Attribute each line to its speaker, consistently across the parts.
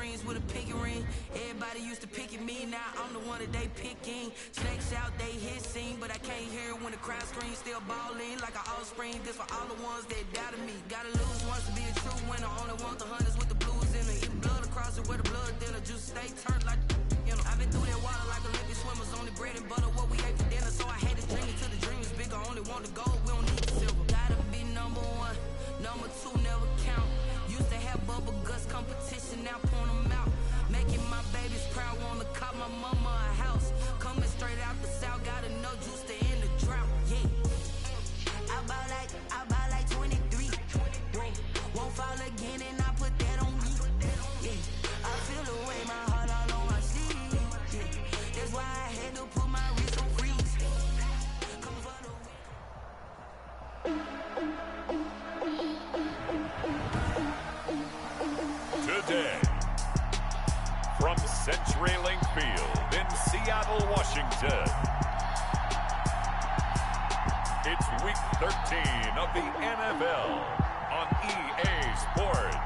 Speaker 1: rings with a pinky ring. Everybody used to pick at me, now I'm the one that they picking. Snakes out, they hissing, but I can't hear when the crowd screams. Still balling like an offspring. This for all the ones that doubted me. Gotta lose once to be a true winner. Only want the hunters with the blues in it. Eat blood across it where the blood thinner. Just stay turned like, you know. I've been through that water like Olympic swimmers. Only bread and butter what we ate for dinner. So I had to dream until the dream is bigger. Only want the gold, we don't need the silver. Gotta be number one, number two never count. Used to have bubble guts competition, now point them out. Making my babies proud, wanna cop my mama a house. Coming straight out the south, got enough juice to end the drought. Yeah, I bought like 23. Won't fall again, and I put that on me. Yeah, I feel the way, my heart all on my sleeve. Yeah, that's why I had to put my wrist on freeze. Come for the
Speaker 2: Today, from CenturyLink Field in Seattle, Washington, it's Week 13 of the NFL on EA Sports.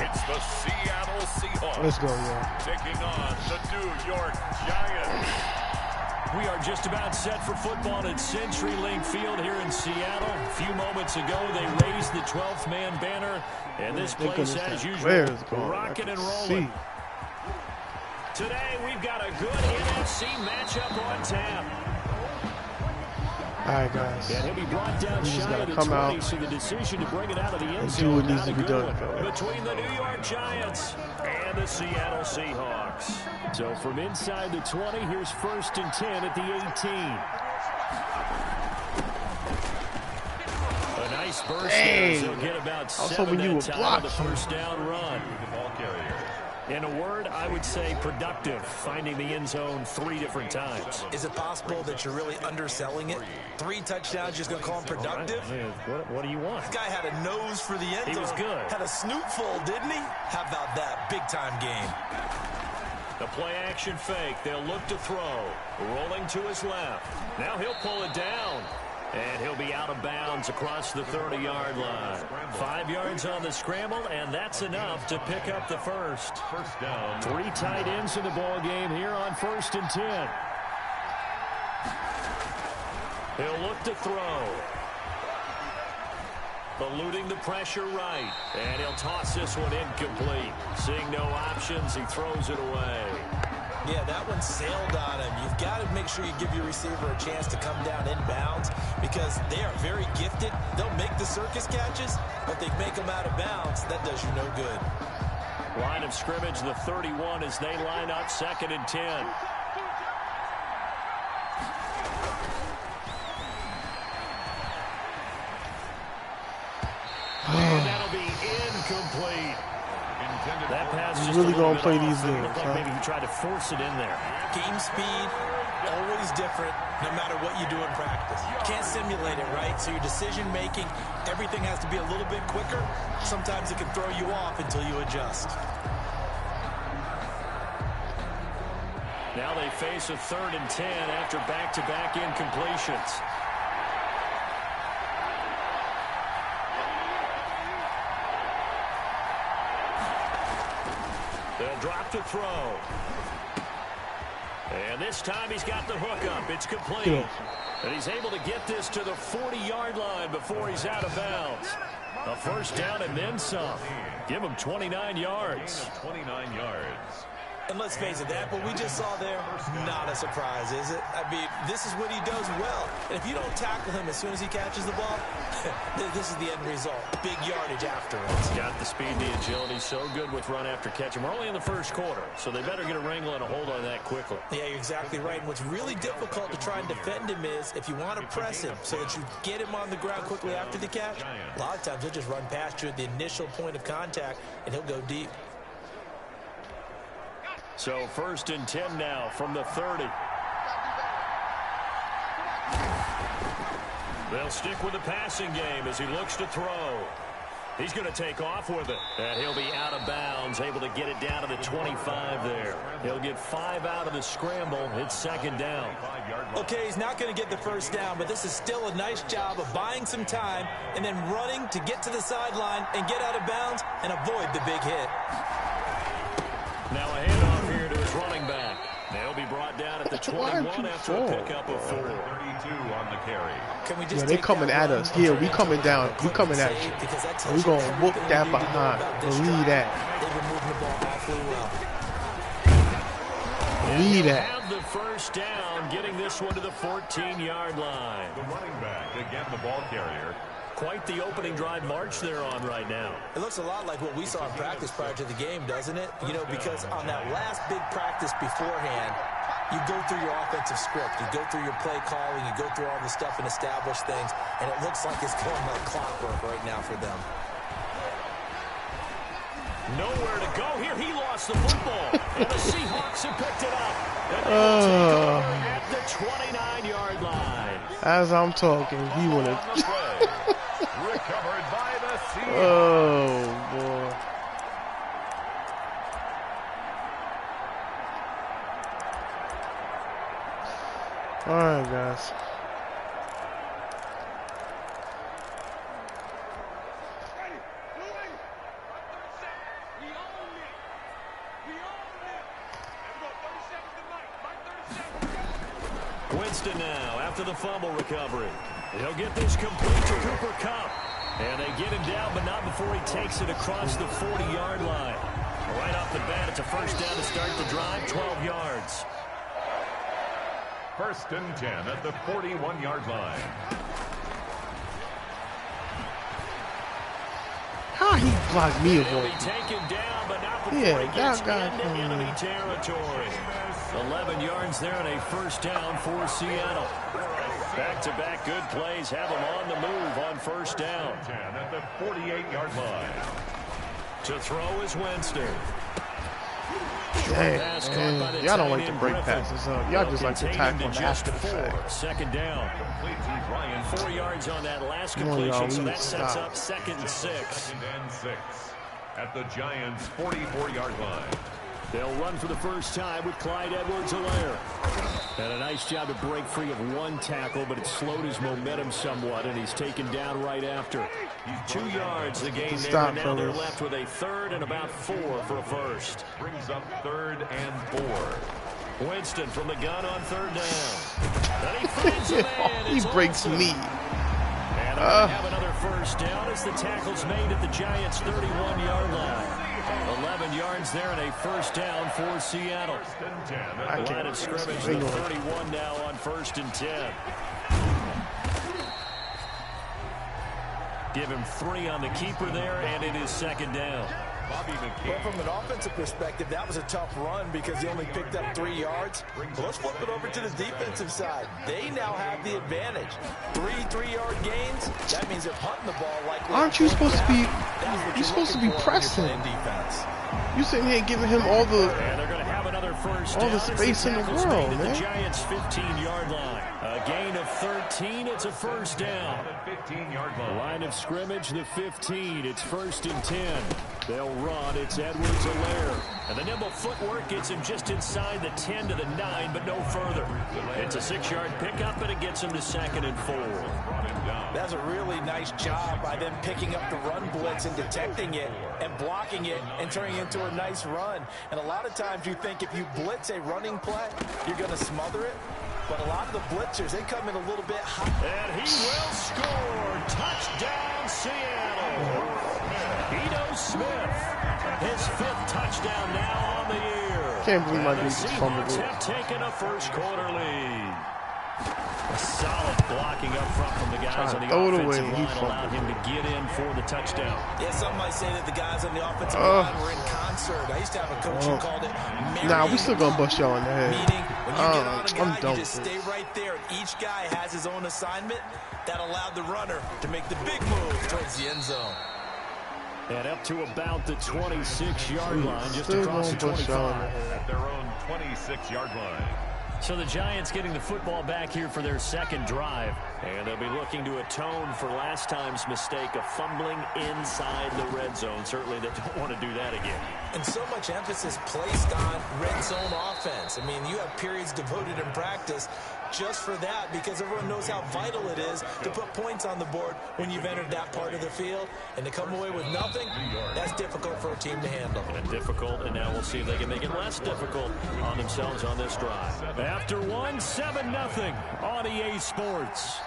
Speaker 2: It's the Seattle Seahawks.
Speaker 3: Let's go, y'all.
Speaker 2: Taking on the New York Giants.
Speaker 4: We are just about set for football at CenturyLink Field here in Seattle. A few moments ago, they raised the 12th man banner, and this place, as usual, rocking and rolling. Today, we've got a good NFC matchup on tap.
Speaker 3: All right, guys.
Speaker 4: And he'll be brought down shy of the 20, so the decision to bring it out of the end zone,
Speaker 3: do what needs
Speaker 4: not
Speaker 3: to
Speaker 4: a
Speaker 3: be
Speaker 4: good
Speaker 3: done,
Speaker 4: one. Between the New York Giants and the Seattle Seahawks. So from inside the 20, here's 1st and 10 at the 18. A nice burst there, so get about 7 that time of the first down run. In a word, I would say productive, finding the end zone 3 different times.
Speaker 5: Is it possible that you're really underselling it? 3 touchdowns, just going to call him productive?
Speaker 4: What do you want?
Speaker 5: This guy had a nose for the end zone.
Speaker 4: He was good.
Speaker 5: Had a snootful, didn't he? How about that? Big-time game.
Speaker 4: The play-action fake. They'll look to throw. Rolling to his left. Now he'll pull it down. And he'll be out of bounds across the 30-yard line. 5 yards on the scramble, and that's enough to pick up the first. 3 tight ends in the ball game here on 1st and 10. He'll look to throw. Eluding the pressure right. And he'll toss this one incomplete. Seeing no options, he throws it away.
Speaker 5: Yeah, that one sailed on him. You've got to make sure you give your receiver a chance to come down inbounds because they are very gifted. They'll make the circus catches, but they make them out of bounds. That does you no good.
Speaker 4: Line of scrimmage, the 31 as they line up 2nd and 10. And that'll be incomplete. That pass just
Speaker 3: really going to play these games.
Speaker 4: Like maybe he tried to force it in there.
Speaker 5: Game speed, always different, no matter what you do in practice. You can't simulate it, right? So your decision-making, everything has to be a little bit quicker. Sometimes it can throw you off until you adjust.
Speaker 4: Now they face a 3rd and 10 after back-to-back incompletions. They'll drop to throw. And this time he's got the hook up. It's complete. And he's able to get this to the 40-yard line before he's out of bounds. A first down and then some. Give him 29 yards.
Speaker 2: 29 yards.
Speaker 5: And let's face it, that what we just saw there, not a surprise, is it? I mean, this is what he does well. And if you don't tackle him as soon as he catches the ball, this is the end result. Big yardage afterwards.
Speaker 4: He's got the speed and the agility, so good with run after catch. And we're only in the first quarter, so they better get a wrangle and a hold on that quickly.
Speaker 5: Yeah, you're exactly right. And what's really difficult to try and defend him is if you want to press him so that you get him on the ground quickly after the catch, a lot of times he'll just run past you at the initial point of contact, and he'll go deep.
Speaker 4: So 1st and 10 now from the 30. They'll stick with the passing game as he looks to throw. He's going to take off with it. And he'll be out of bounds, able to get it down to the 25 there. He'll get 5 out of the scramble. It's second down.
Speaker 5: Okay, he's not going to get the first down, but this is still a nice job of buying some time and then running to get to the sideline and get out of bounds and avoid the big hit.
Speaker 4: Now a handoff here to his running back. They'll be brought down at the 21 after a pickup of 4.
Speaker 2: 32 on the carry.
Speaker 3: Yeah, they coming at us. Here, we coming down. We coming at you. And we going to whoop that behind. Believe that.
Speaker 5: They've been moving the ball awfully well.
Speaker 3: Believe that.
Speaker 4: Have the first down, getting this one to the 14-yard line.
Speaker 2: The running back, again the ball carrier.
Speaker 4: Quite the opening drive march they're on right now.
Speaker 5: It looks a lot like what we saw in practice prior to the game, doesn't it? You know, because on that last big practice beforehand, you go through your offensive script, you go through your play calling, you go through all the stuff and establish things, and it looks like it's going like clockwork right now for them.
Speaker 4: Nowhere to go here. He lost the football, and the Seahawks have picked it up. And at the 29-yard line.
Speaker 3: As I'm talking, he would have.
Speaker 2: Recovered by the Seahawks.
Speaker 3: Oh, boy. All right, guys.
Speaker 4: Winston now after the fumble recovery. He'll get this complete to Cooper Kupp. And they get him down, but not before he takes it across the 40-yard line. Right off the bat, it's a first down to start the drive, 12 yards.
Speaker 2: First and 10 at the 41-yard line.
Speaker 3: How he blocked me
Speaker 4: He'll
Speaker 3: away?
Speaker 4: be taken down, but not before he gets into enemy territory. 11 yards there and a first down for Seattle. Back-to-back good plays have him on the move on first down.
Speaker 2: 10 at the 48-yard line.
Speaker 4: To throw is Winston.
Speaker 3: Dang, y'all don't like to break passes up. Y'all just like to tackle on after the fact.
Speaker 4: Second down. 4 yards on that last completion, so that sets up second and 6.
Speaker 2: Second and 6 at the Giants' 44-yard line.
Speaker 4: They'll run for the first time with Clyde Edwards-Helaire. And a nice job to break free of one tackle, but it slowed his momentum somewhat, and he's taken down right after. 2 yards the gain there, and now they're left with a third and about 4 for a first.
Speaker 2: Brings up 3rd and 4.
Speaker 4: Winston from the gun on third down. And he finds a man.
Speaker 3: He breaks me.
Speaker 4: And they have another first down as the tackle's made at the Giants' 31-yard line. 11 yards there and a first down for Seattle. The line of scrimmage, the 31 now on 1st and 10. Give him 3 on the keeper there, and it is second down.
Speaker 5: Well, from an offensive perspective, that was a tough run because he only picked up 3 yards. But let's flip it over to the defensive side. They now have the advantage. 3 3-yard gains. That means they're punting the ball likely.
Speaker 3: Aren't you supposed to be? You're supposed to be pressing. You sitting here giving him all the space in the world, man.
Speaker 4: The Giants' 15-yard line. A gain of 13. It's a first down.
Speaker 2: 15-yard line.
Speaker 4: Line of scrimmage, the 15. It's 1st and 10. They'll run. It's Edwards-Helaire. And the nimble footwork gets him just inside the 10 to the 9, but no further. It's a 6-yard pickup, and it gets him to 2nd and 4.
Speaker 5: That's a really nice job by them picking up the run blitz and detecting it and blocking it and turning it into a nice run. And a lot of times you think if you blitz a running play, you're going to smother it. But a lot of the blitzers, they come in a little bit hot.
Speaker 4: And he will score. Touchdown, Seattle. Ito Smith, his 5th touchdown now on the year.
Speaker 3: Can't believe my dude just fumbled
Speaker 4: Seahawks
Speaker 3: it.
Speaker 4: have taken a first-quarter lead. A solid blocking up front from the guys on the offensive line allowed him to get in for the touchdown.
Speaker 5: Yeah, some might say that the guys on the offensive line were in concert. I used to have a coach who called it
Speaker 3: Nah, we still gonna bust y'all in the head.
Speaker 5: Meaning, when you get on a guy,
Speaker 3: I'm done
Speaker 5: you just
Speaker 3: with
Speaker 5: stay right there. Each guy has his own assignment that allowed the runner to make the big move towards the end zone.
Speaker 4: And up to about the 26-yard line, just across the 25.
Speaker 2: At their own 26-yard line.
Speaker 4: So the Giants getting the football back here for their second drive. And they'll be looking to atone for last time's mistake of fumbling inside the red zone. Certainly they don't want to do that again.
Speaker 5: And so much emphasis placed on red zone offense. I mean, you have periods devoted in practice just for that because everyone knows how vital it is to put points on the board when you've entered that part of the field. And to come away with nothing, that's difficult for a team to handle.
Speaker 4: And difficult, and now we'll see if they can make it less difficult on themselves on this drive. After 7-0 on EA Sports.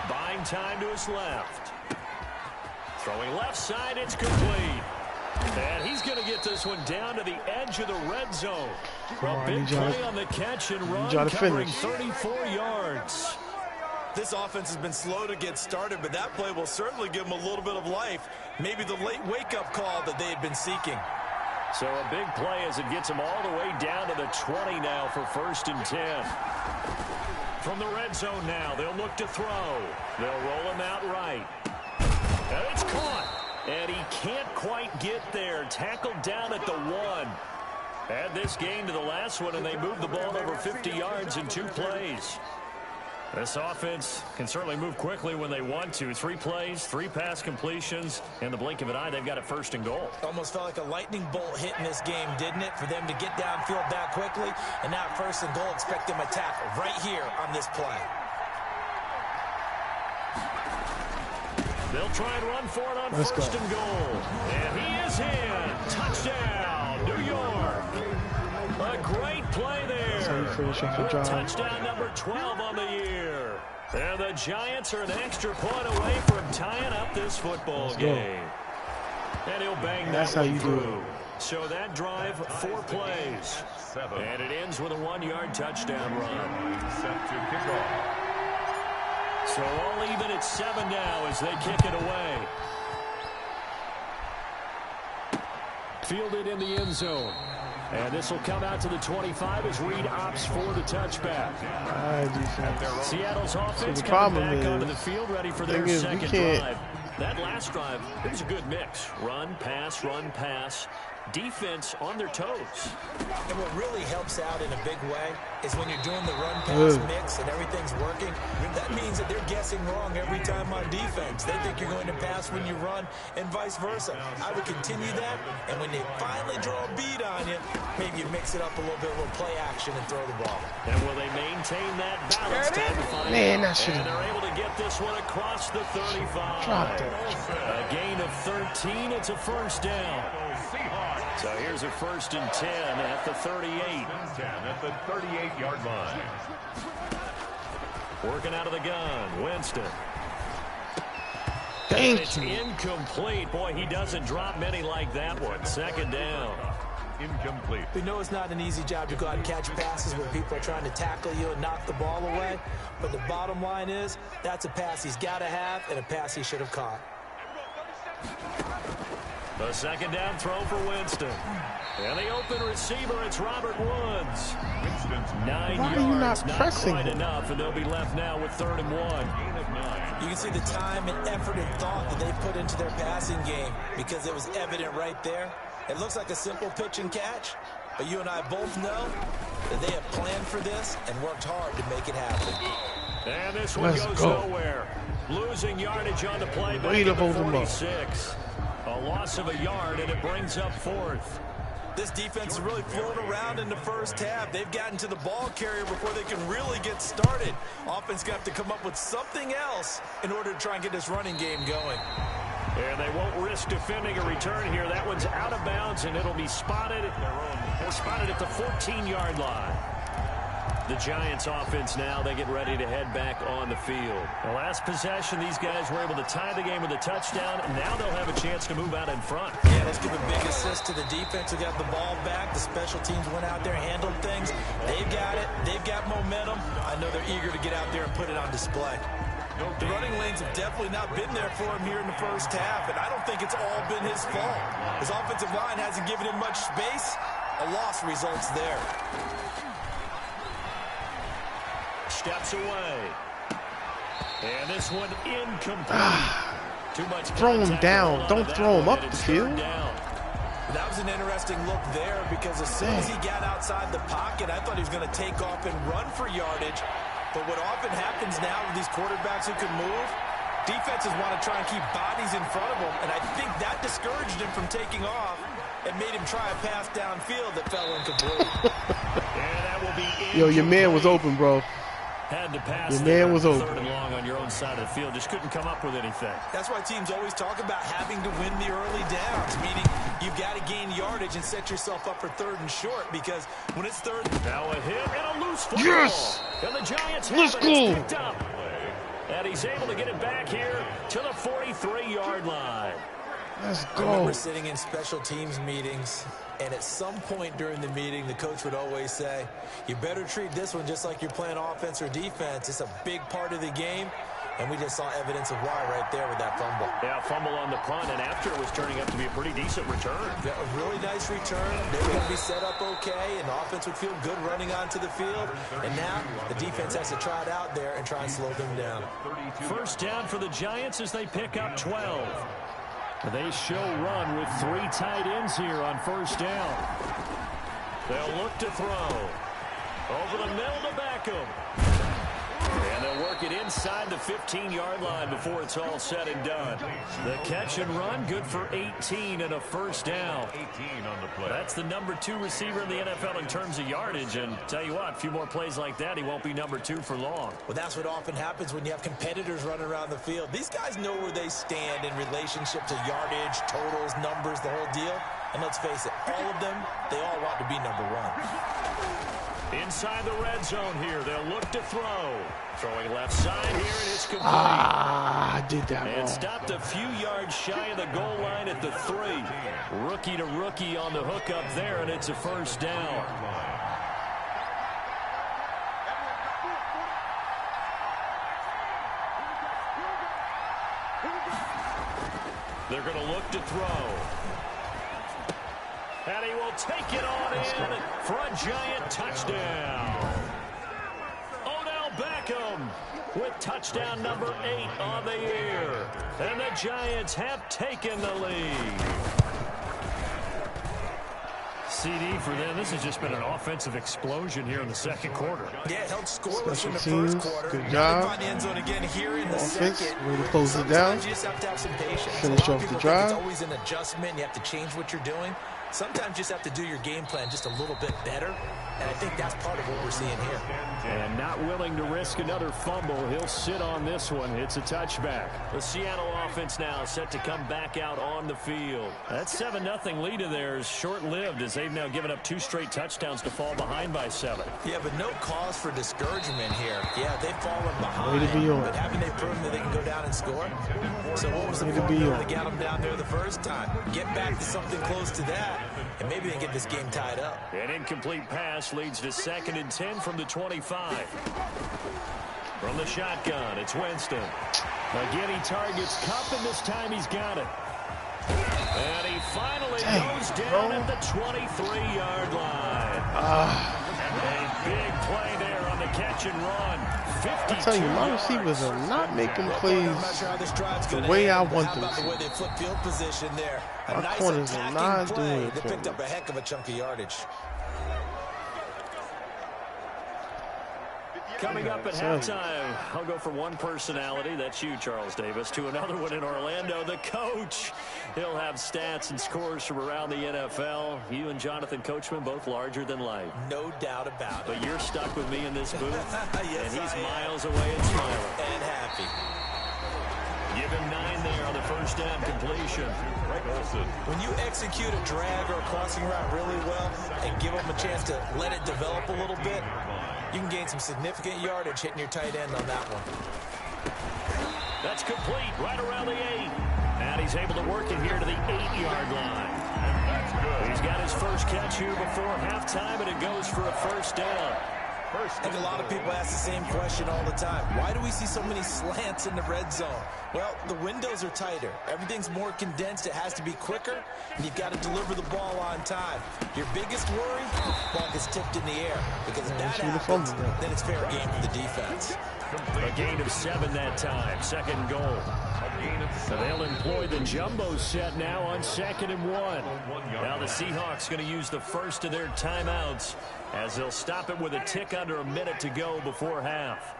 Speaker 4: Buying time to his left. Throwing left side, it's complete. And he's going to get this one down to the edge of the red zone. A big play on the catch and run, covering 34 yards.
Speaker 5: This offense has been slow to get started, but that play will certainly give them a little bit of life. Maybe the late wake-up call that they had been seeking.
Speaker 4: So a big play as it gets them all the way down to the 20 now for 1st and 10. From the red zone now, they'll look to throw. They'll roll him out right. And it's caught. And he can't quite get there. Tackled down at the 1. Add this game to the last one, and they move the ball over 50 yards in 2 plays. This offense can certainly move quickly when they want to. 3 plays, 3 pass completions. In the blink of an eye, they've got it 1st and goal.
Speaker 5: Almost felt like a lightning bolt hit in this game, didn't it? For them to get downfield that quickly. And now 1st and goal, expect them to tackle right here on this play.
Speaker 4: They'll try and run for it on 1st and goal. And he is in. Touchdown, New York. A great play there. Touchdown number 12 on the year. And the Giants are an extra point away from tying up this football game. And he'll bang that one through. So that drive, 4 plays. And it ends with a 1-yard touchdown run.
Speaker 2: Set to kick off.
Speaker 4: So all even at 7 now as they kick it away. Fielded in the end zone. And this will come out to the 25 as Reed opts for the touchback. Seattle's offense coming back onto the field ready for their second drive. That last drive, it was a good mix. Run, pass, defense on their toes.
Speaker 5: And what really helps out in a big way is when you're doing the run-pass mix and everything's working, that means that they're guessing wrong every time on defense. They think you're going to pass when you run and vice versa. I would continue that, and when they finally draw a beat on you, maybe you mix it up a little bit with play action and throw the ball.
Speaker 4: And will they maintain that balance? Time to find out. And they're able to get this one across the 35. A gain of 13. It's a 1st down. So here's a 1st and 10 at the 38.
Speaker 2: 10 at the 38-yard line.
Speaker 4: Working out of the gun, Winston.
Speaker 3: Thank
Speaker 4: It's
Speaker 3: you.
Speaker 4: incomplete. Boy, he doesn't drop many like that one. 2nd down.
Speaker 2: Incomplete.
Speaker 5: We know it's not an easy job to go out and catch passes when people are trying to tackle you and knock the ball away. But the bottom line is, that's a pass he's got to have and a pass he should have caught.
Speaker 4: The 2nd down throw for Winston. And the open receiver, it's Robert Woods.
Speaker 2: Winston's
Speaker 4: 9
Speaker 3: Why
Speaker 4: yards,
Speaker 3: are you not pressing
Speaker 4: quite
Speaker 3: him?
Speaker 4: enough, and they'll be left now with 3rd and 1.
Speaker 2: gain of 9.
Speaker 5: You can see the time and effort and thought that they put into their passing game because it was evident right there. It looks like a simple pitch and catch, but you and I both know that they have planned for this and worked hard to make it happen.
Speaker 4: And this one goes nowhere. Losing yardage on the play back
Speaker 3: Way to
Speaker 4: at
Speaker 3: hold
Speaker 4: the
Speaker 3: him up.
Speaker 4: 46. A loss of a yard, and it brings up 4th.
Speaker 5: This defense has really flown around in the 1st half. They've gotten to the ball carrier before they can really get started. Offense got to come up with something else in order to try and get this running game going.
Speaker 4: And they won't risk defending a return here. That one's out of bounds, and it'll be spotted at the 14-yard line. The Giants offense now, they get ready to head back on the field. The last possession, these guys were able to tie the game with a touchdown, and now they'll have a chance to move out in front.
Speaker 5: Yeah, let's give a big assist to the defense who got the ball back. The special teams went out there, handled things. They've got it. They've got momentum. I know they're eager to get out there and put it on display. The running lanes have definitely not been there for him here in the 1st half, and I don't think it's all been his fault. His offensive line hasn't given him much space. A loss results there.
Speaker 4: Steps away. And this one incomplete. Too much
Speaker 3: Throw him down. Don't throw him up the field.
Speaker 5: That was an interesting look there because as soon as he got outside the pocket, I thought he was going to take off and run for yardage. But what often happens now with these quarterbacks who can move, defenses want to try and keep bodies in front of them, and I think that discouraged him from taking off and made him try a pass downfield that fell incomplete.
Speaker 4: That will be
Speaker 3: Yo, your man was open, bro.
Speaker 4: Had to pass.
Speaker 3: Your man was open.
Speaker 4: Third and long on your own side of the field. Just couldn't come up with anything.
Speaker 5: That's why teams always talk about having to win the early downs, meaning you've got to gain yardage and set yourself up for third and short, because when it's third...
Speaker 4: Now a hit and a loose football.
Speaker 3: Yes!
Speaker 4: And the Giants
Speaker 3: Let's
Speaker 4: have
Speaker 3: go!
Speaker 4: it. It's picked up. And he's able to get it back here to the 43-yard line.
Speaker 3: Let's
Speaker 5: I
Speaker 3: go.
Speaker 5: remember sitting in special teams meetings, and at some point during the meeting, the coach would always say, you better treat this one just like you're playing offense or defense. It's a big part of the game, and we just saw evidence of why right there with that fumble.
Speaker 4: Yeah, fumble on the punt, and after it was turning up to be a pretty decent return.
Speaker 5: Yeah, a really nice return. They were going to be set up okay, and the offense would feel good running onto the field. And now the defense has to try it out there and try and slow them down.
Speaker 4: First down for the Giants as they pick up 12. They show run with 3 tight ends here on first down. They'll look to throw. Over the middle to Beckham. And they'll work it inside the 15-yard line before it's all said and done. The catch and run, good for 18 and a first down.
Speaker 2: 18 on the play.
Speaker 4: That's the number 2 receiver in the NFL in terms of yardage. And tell you what, a few more plays like that, he won't be number 2 for long.
Speaker 5: Well, that's what often happens when you have competitors running around the field. These guys know where they stand in relationship to yardage, totals, numbers, the whole deal. And let's face it, all of them, they all want to be number 1.
Speaker 4: Inside the red zone here, they'll look to throw. Throwing left side here, and it's complete.
Speaker 3: I did that wrong.
Speaker 4: And stopped a few yards shy of the goal line at the 3. Rookie to rookie on the hook up there, and it's a first down. They're going to look to throw. And he will take it on in for a Giant touchdown. Odell Beckham with touchdown number 8 on the year. And the Giants have taken the lead. CD for them. This has just been an offensive explosion here in the second quarter.
Speaker 5: Yeah, it held scoreless in the
Speaker 3: Special
Speaker 5: first
Speaker 3: teams,
Speaker 5: quarter.
Speaker 3: good
Speaker 5: Now
Speaker 3: job.
Speaker 5: they find the end zone again here in the
Speaker 3: Offense,
Speaker 5: second.
Speaker 3: way to close it down.
Speaker 5: Sometimes you just have to have some patience.
Speaker 3: Finish
Speaker 5: A lot of
Speaker 3: off the
Speaker 5: people think
Speaker 3: drive.
Speaker 5: It's always an adjustment. You have to change what you're doing. Sometimes you just have to do your game plan just a little bit better, and I think that's part of what we're seeing here.
Speaker 4: And not willing to risk another fumble. He'll sit on this one. It's a touchback. The Seattle offense now set to come back out on the field. That 7-0 lead of theirs short-lived as they've now given up 2 straight touchdowns to fall behind by 7.
Speaker 5: Yeah, but no cause for discouragement here. Yeah, they've fallen behind,
Speaker 3: Way to be on.
Speaker 5: but haven't they proven that they can go down and score? So what was the
Speaker 3: Way to be
Speaker 5: formula
Speaker 3: on.
Speaker 5: that got them down there the first time? Get back to something close to that, and maybe they can get this game tied up.
Speaker 4: An incomplete pass leads to 2nd and 10 from the 25. From the shotgun, it's Winston. Again, he targets Kupp, and this time he's got it. And he finally goes down at the 23-yard line. A big play there on the catch and run. 52
Speaker 3: I tell you, my receivers are not making plays the way I want them
Speaker 5: The way
Speaker 3: to.
Speaker 5: they flip field position there. A
Speaker 3: My
Speaker 5: nice
Speaker 3: corners are
Speaker 5: attacking
Speaker 3: not
Speaker 5: play
Speaker 3: doing it
Speaker 5: that
Speaker 3: for
Speaker 5: picked
Speaker 3: me.
Speaker 5: up a heck of a chunk of yardage.
Speaker 4: Coming up at halftime, I'll go from one personality, that's you, Charles Davis, to another one in Orlando, the coach. He'll have stats and scores from around the NFL. You and Jonathan Coachman, both larger than life.
Speaker 5: No doubt about it.
Speaker 4: But you're stuck with me in this booth,
Speaker 5: Yes,
Speaker 4: and he's
Speaker 5: I am.
Speaker 4: miles away and smiling.
Speaker 5: And happy.
Speaker 4: Give him 9 there on the first down completion.
Speaker 5: When you execute a drag or a crossing route really well and give them a chance to let it develop a little bit, you can gain some significant yardage hitting your tight end on that one.
Speaker 4: That's complete right around the 8. And he's able to work it here to the 8-yard line. He's got his first catch here before halftime, and it goes for a first down.
Speaker 5: I think a lot of people ask the same question all the time. Why do we see so many slants in the red zone? Well, the windows are tighter. Everything's more condensed. It has to be quicker, and you've got to deliver the ball on time. Your biggest worry, ball gets tipped in the air. Because if that happens, then it's fair game for the defense.
Speaker 4: A gain of 7 that time. Second and goal. So they'll employ the jumbo set now on 2nd and 1. Now the Seahawks going to use the first of their timeouts as they'll stop it with a tick under a minute to go before half.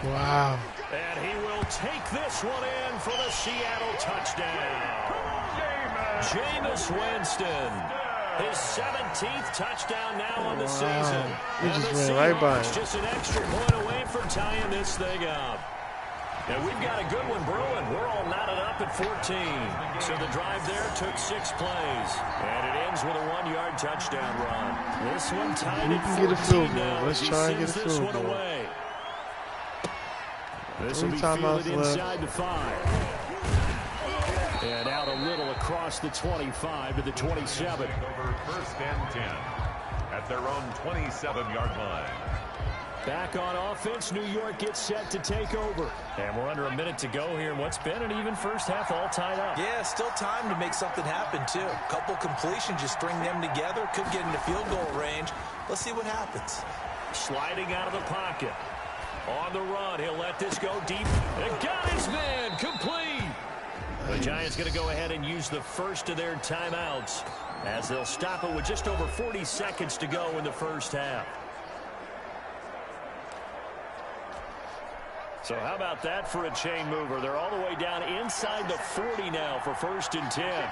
Speaker 3: Wow.
Speaker 4: And he will take this one in for the Seattle touchdown. Jameis Winston. His 17th touchdown now on the season.
Speaker 3: He
Speaker 4: And
Speaker 3: just
Speaker 4: the
Speaker 3: ran right by
Speaker 4: Seahawks
Speaker 3: him.
Speaker 4: just an extra point away from tying this thing up. And we've got a good one brewing. We're all knotted up at 14. So the drive there took 6 plays. And it ends with a 1-yard touchdown run. This one tied
Speaker 3: We
Speaker 4: at
Speaker 3: can get a
Speaker 4: 14
Speaker 3: field goal.
Speaker 4: now.
Speaker 3: Let's
Speaker 4: He
Speaker 3: try and
Speaker 4: sends
Speaker 3: get a
Speaker 4: this
Speaker 3: field
Speaker 4: one
Speaker 3: goal.
Speaker 4: away. This will
Speaker 3: 3
Speaker 4: be
Speaker 3: timeouts
Speaker 4: fielded
Speaker 3: left.
Speaker 4: inside the 5. And out a little across the 25 to the 27.
Speaker 2: Over 1st and 10 at their own 27-yard line.
Speaker 4: Back on offense, New York gets set to take over. And we're under a minute to go here in what's been an even first half, all tied up.
Speaker 5: Yeah, still time to make something happen, too. Couple completions, just string them together. Could get into field goal range. Let's see what happens.
Speaker 4: Sliding out of the pocket. On the run, he'll let this go deep. And got his man, complete. The Giants going to go ahead and use the first of their timeouts as they'll stop it with just over 40 seconds to go in the first half. So how about that for a chain mover? They're all the way down inside the 40 now for 1st and 10.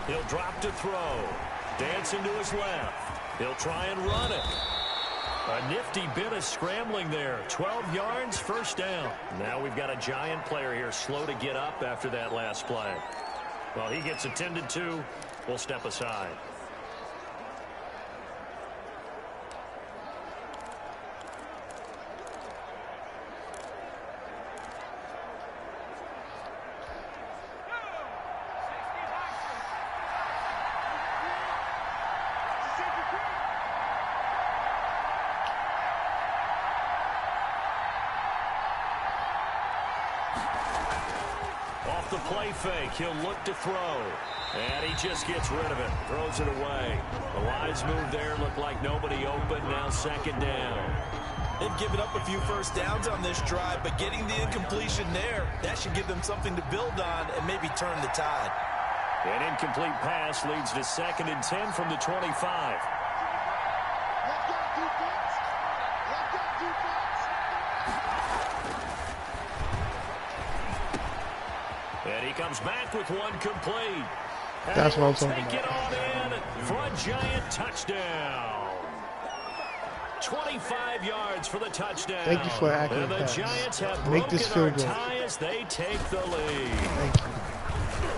Speaker 4: He'll drop to throw. Dancing to his left. He'll try and run it. A nifty bit of scrambling there. 12 yards, 1st down. Now we've got a Giant player here slow to get up after that last play. Well, he gets attended to. We'll step aside. Off the play fake, he'll look to throw. And he just gets rid of it. Throws it away. The lines move there. Look like nobody open. Now 2nd down.
Speaker 5: They've given up a few first downs on this drive, but getting the incompletion there, that should give them something to build on and maybe turn the tide.
Speaker 4: An incomplete pass leads to 2nd and 10 from the 25. And he comes back with one complete.
Speaker 3: That's what I'm talking
Speaker 4: Take it
Speaker 3: about.
Speaker 4: on in for a Giant touchdown. 25 yards for the touchdown.
Speaker 3: Thank you for an accurate
Speaker 4: and the
Speaker 3: pass.
Speaker 4: Giants have
Speaker 3: Make
Speaker 4: broken
Speaker 3: this
Speaker 4: our
Speaker 3: field goal.
Speaker 4: tie as they take the lead.
Speaker 3: Thank you.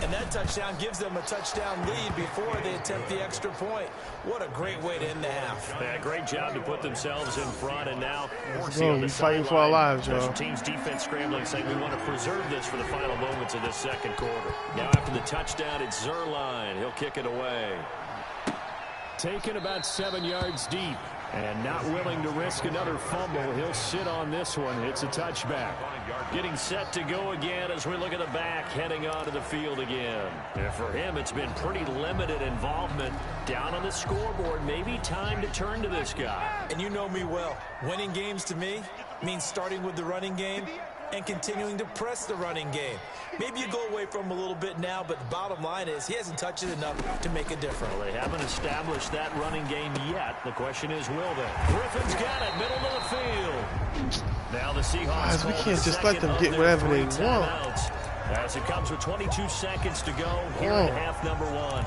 Speaker 5: And that touchdown gives them a touchdown lead before they attempt the extra point. What a great way to end the half.
Speaker 4: Yeah, great job to put themselves in front, and now
Speaker 3: Let's go. We fighting for our lives, y'all.
Speaker 4: Special teams defense scrambling, saying we want to preserve this for the final moments of this 2nd quarter. Now after the touchdown, it's Zerline. He'll kick it away. Taken about 7 yards deep. And not willing to risk another fumble. He'll sit on this one. It's a touchback. Getting set to go again as we look at the back, heading onto the field again. And for him, it's been pretty limited involvement. Down on the scoreboard, maybe time to turn to this guy.
Speaker 5: And you know me well. Winning games to me means starting with the running game and continuing to press the running game. Maybe you go away from him a little bit now, but the bottom line is he hasn't touched it enough to make a difference.
Speaker 4: Well, they haven't established that running game yet. The question is, will they? Griffin's got it, middle of the field. Now the Seahawks.
Speaker 3: Guys, we
Speaker 4: call
Speaker 3: can't
Speaker 4: the
Speaker 3: just let
Speaker 4: second
Speaker 3: them
Speaker 4: of
Speaker 3: get
Speaker 4: their
Speaker 3: whatever they
Speaker 4: 3
Speaker 3: want.
Speaker 4: timeouts, as it comes with 22 seconds to go here in half number 1.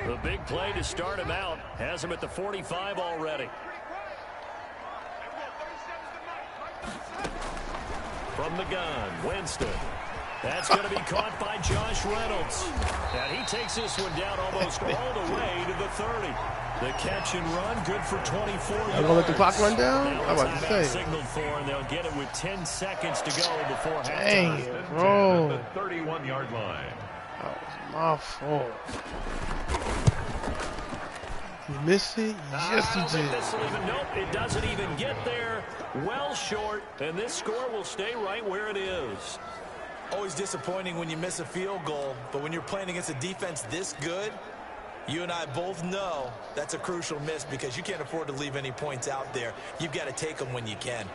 Speaker 4: The big play to start him out has him at the 45 already. From the gun, Winston. That's going to be caught by Josh Reynolds. And he takes this one down almost all the way to the 30. The catch and run, good for 24 yards.
Speaker 3: I'm going to let the clock run down? I'm about to
Speaker 4: Timeout
Speaker 3: say.
Speaker 4: signaled for, and they'll get it with 10 seconds to go before
Speaker 3: Dang
Speaker 4: halftime.
Speaker 3: it, bro.
Speaker 2: At the 31-yard line.
Speaker 3: That was my fault. You miss it? Yes, you did.
Speaker 4: Nope, it doesn't even get there. Well short, and this score will stay right where it is.
Speaker 5: Always disappointing when you miss a field goal, but when you're playing against a defense this good, you and I both know that's a crucial miss because you can't afford to leave any points out there. You've got to take them when you can.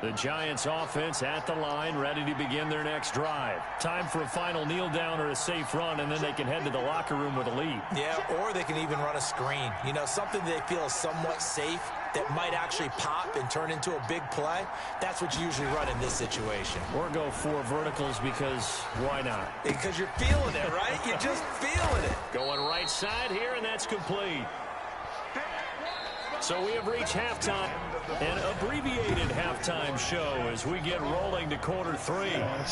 Speaker 4: The Giants offense at the line, ready to begin their next drive. Time for a final kneel down or a safe run, and then they can head to the locker room with a lead.
Speaker 5: Yeah, or they can even run a screen. You know, something they feel is somewhat safe that might actually pop and turn into a big play. That's what you usually run in this situation.
Speaker 4: Or go 4 verticals because why not?
Speaker 5: Because you're feeling it, right? You're just feeling it.
Speaker 4: Going right side here, and that's complete. So we have reached halftime, an abbreviated halftime show as we get rolling to quarter 3.
Speaker 3: That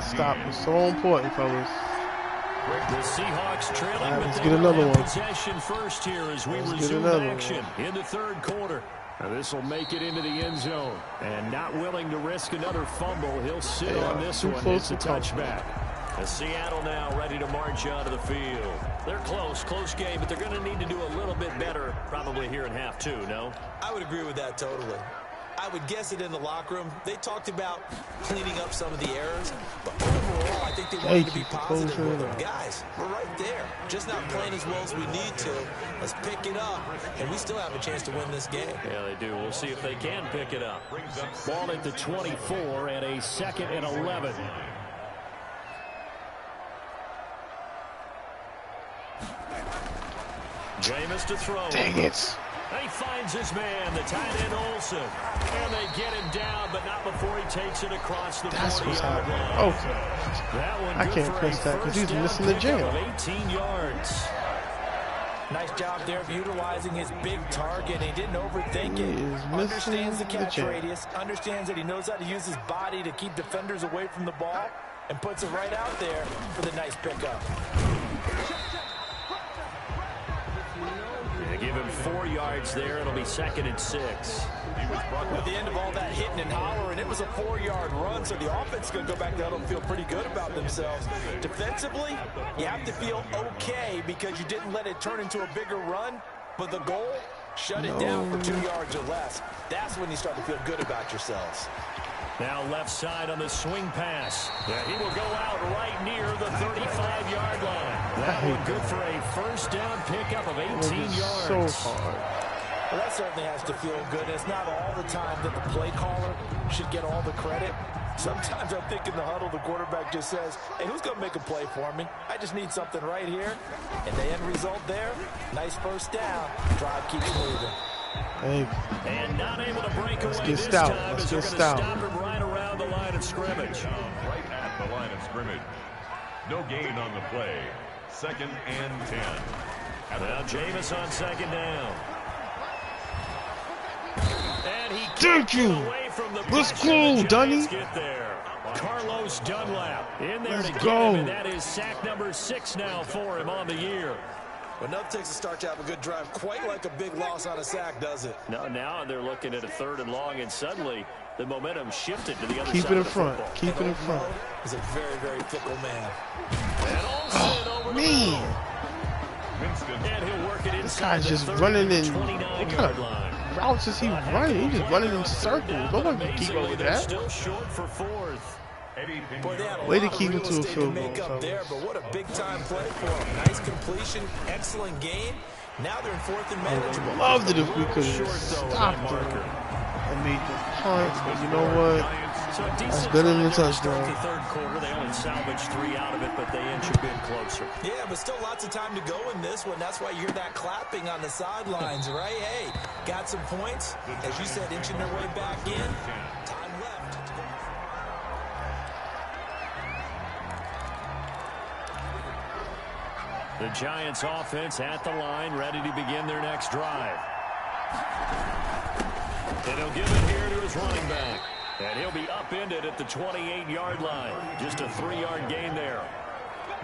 Speaker 3: stop was so important, fellas.
Speaker 4: The Seahawks trailing,
Speaker 3: Let's
Speaker 4: but
Speaker 3: get
Speaker 4: they
Speaker 3: another
Speaker 4: have
Speaker 3: one.
Speaker 4: possession first here as we
Speaker 3: Let's get
Speaker 4: resume
Speaker 3: another
Speaker 4: action
Speaker 3: one.
Speaker 4: in the third quarter. Now this will make it into the end zone. And not willing to risk another fumble, he'll sit on this
Speaker 3: too
Speaker 4: one.
Speaker 3: close
Speaker 4: It's a
Speaker 3: to come.
Speaker 4: touchback. Seattle now ready to march onto the field. They're close game, but they're going to need to do a little bit better probably here in half 2, no?
Speaker 5: I would agree with that totally. I would guess it in the locker room. They talked about cleaning up some of the errors, but overall, I think they wanted to be positive with them. Guys, we're right there. Just not playing as well as we need to. Let's pick it up, and we still have a chance to win this game.
Speaker 4: Yeah, they do. We'll see if they can pick it up. Ball at the 24 and a 2nd and 11. Jameis to throw.
Speaker 3: Dang it.
Speaker 4: And he finds his man, the tight end Olsen. And they get him down, but not before he takes it across the 40-yard line.
Speaker 3: Okay.
Speaker 4: That one
Speaker 3: I
Speaker 4: good
Speaker 3: can't
Speaker 4: for
Speaker 3: press
Speaker 4: a
Speaker 3: that because he's
Speaker 4: first down
Speaker 3: missing the
Speaker 4: pickup
Speaker 3: jam.
Speaker 4: of 18 yards.
Speaker 5: Nice job there of utilizing his big target. He didn't overthink
Speaker 3: He
Speaker 5: it.
Speaker 3: is
Speaker 5: Understands the
Speaker 3: missing the
Speaker 5: catch
Speaker 3: jam.
Speaker 5: radius. Understands that he knows how to use his body to keep defenders away from the ball. And puts it right out there for the nice pickup.
Speaker 4: Give him 4 yards there. It'll be 2nd and 6.
Speaker 5: At the end of all that hitting and hollering, it was a 4-yard run, so the offense is going to go back there and feel pretty good about themselves. Defensively, you have to feel okay because you didn't let it turn into a bigger run, but the goal, shut it down for 2 yards or less. That's when you start to feel good about yourselves.
Speaker 4: Now left side on the swing pass. Yeah, he will go out right near the 35-yard line. That one good for a first down pickup of 18 yards.
Speaker 3: So hard.
Speaker 5: Well, that certainly has to feel good. And it's not all the time that the play caller should get all the credit. Sometimes I think in the huddle, the quarterback just says, hey, who's going to make a play for me? I just need something right here. And the end result there, nice first down. Drive keeps moving.
Speaker 3: Hey.
Speaker 4: And not able to break away
Speaker 3: get
Speaker 4: this
Speaker 3: stout.
Speaker 4: time
Speaker 3: Let's
Speaker 4: as they're
Speaker 3: get
Speaker 4: going to
Speaker 3: stout.
Speaker 4: stop him right around the line of scrimmage.
Speaker 2: Right at the line of scrimmage. No gain on the play. 2nd and 10.
Speaker 4: Now Jameis on 2nd down. And he
Speaker 3: Thank you.
Speaker 4: away from the
Speaker 3: Let's
Speaker 4: pressure.
Speaker 3: go,
Speaker 4: The
Speaker 3: Dunny.
Speaker 4: Giants get there. Carlos Dunlap in there
Speaker 3: Let's
Speaker 4: to get
Speaker 3: go.
Speaker 4: him, and that is sack number 6 now for him on the year.
Speaker 5: But enough takes a start to have a good drive. Quite like a big loss on a sack, does it?
Speaker 4: Now they're looking at a 3rd and long, and suddenly the momentum shifted to the other
Speaker 3: Keep
Speaker 4: side
Speaker 3: it in
Speaker 4: of the
Speaker 3: front.
Speaker 4: football.
Speaker 3: Keep it in front.
Speaker 5: He's a very, very fickle man.
Speaker 4: And Olsen over the
Speaker 3: Man.
Speaker 2: Winston.
Speaker 4: And he'll work it
Speaker 3: This
Speaker 4: inside
Speaker 3: guy's
Speaker 4: the
Speaker 3: just
Speaker 4: 30
Speaker 3: running
Speaker 4: to
Speaker 3: in. What
Speaker 4: 29-yard
Speaker 3: kind of
Speaker 4: line.
Speaker 3: routes is he running? He's just running in circles. Nobody can keep up with
Speaker 4: They're
Speaker 3: that.
Speaker 4: still short for 4th.
Speaker 5: Boy, they had a
Speaker 3: Way to
Speaker 5: lot of
Speaker 3: keep
Speaker 5: real
Speaker 3: it to a
Speaker 5: estate
Speaker 3: field
Speaker 5: make
Speaker 3: goal,
Speaker 5: up there,
Speaker 3: fellas.
Speaker 5: but what a big-time play for him. Nice completion, excellent game. Now they're in 4th and manageable.
Speaker 3: Loved it if we could have stopped him and made the punt, but you know what?
Speaker 4: So a
Speaker 3: That's
Speaker 4: decent
Speaker 3: better than a
Speaker 4: try to start
Speaker 3: touchdown.
Speaker 4: the 3rd quarter. They only salvaged 3 out of it, but they inch a bit closer.
Speaker 5: Yeah, but still lots of time to go in this one. That's why you hear that clapping on the sidelines, right? Hey, got some points. As you said, inching their way back in. Time left.
Speaker 4: The Giants offense at the line, ready to begin their next drive. And he'll give it here to his running back. And he'll be upended at the 28-yard line. Just a 3-yard gain there.